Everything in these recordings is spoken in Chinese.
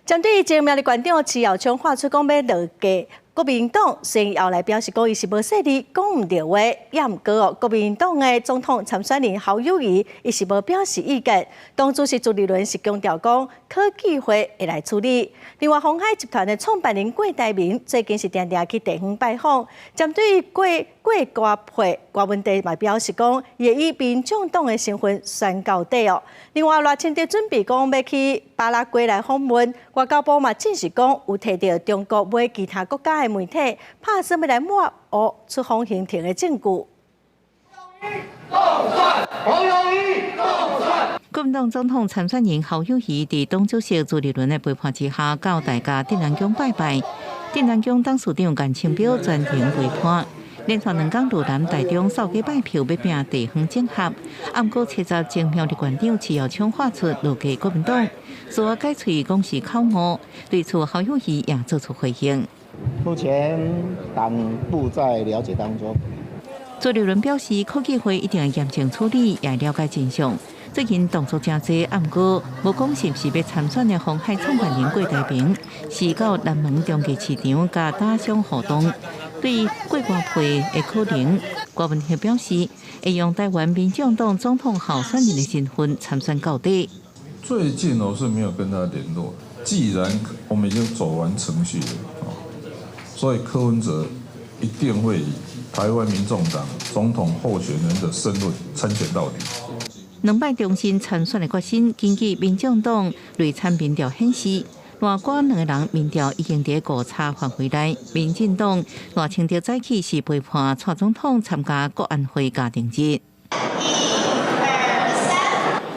针对前苗栗县长徐耀昌发出讲要落架，国民党虽然后来表示讲伊是无说理，讲唔对话，也毋过国民党的总统参选人侯友宜伊是无表示意见。党主席朱立伦是强调讲，科技会会来处理。另外，鸿海集团的创办人郭台铭最近是常常去地方拜访，针对郭瓜配瓜问题嘛表示讲，也以民众党的身份宣告底哦。另外，赖清德准备讲要去巴拉圭来访问，外交部嘛证实讲有摕到中国买其他国家的媒体拍算要来抹黑出访行程的证据。国民党总统参选人侯友宜伫党主席朱立伦的陪伴之下，到大家镇南宫拜拜。镇南宫董事长颜清标全程陪伴。连续2天，路南台中扫街拜票，要拼地方整合。暗过70前苗栗县长徐耀昌发出落架国民党，说改喙讲是口误。对此，侯友宜也作出回应。目前党部在了解当中。朱立伦表示，科技会一定严正处理，也了解真相。最近动作真多，暗过无讲是不是要参选的鸿海创办人郭台铭，是到南门中继市场甲打商互动。对于郭瓜配的可能，郭文秀表示会用台湾民众党总统候选人的身份参选到底。最近我是没有跟他联络，既然我们已经走完程序了，所以柯文哲一定会以台湾民众党总统候选人的身份参选到底。2摆重新参选的决心，根据民众党内参民调显示，赖瓜2个人民调已经在误差范围内。民进党赖清德早起是陪伴蔡总统参加国安会家庭日。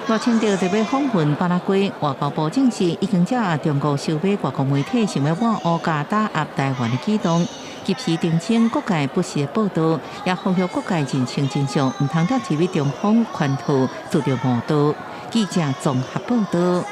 赖清德就要访问巴拉圭，外交部证实已经接中国收买外国媒体想要抹黑加打压台湾的举动。及时澄清各界不实的报道，也呼吁各界认清真相，唔通再只为中方圈套做着误导。记者综合报道。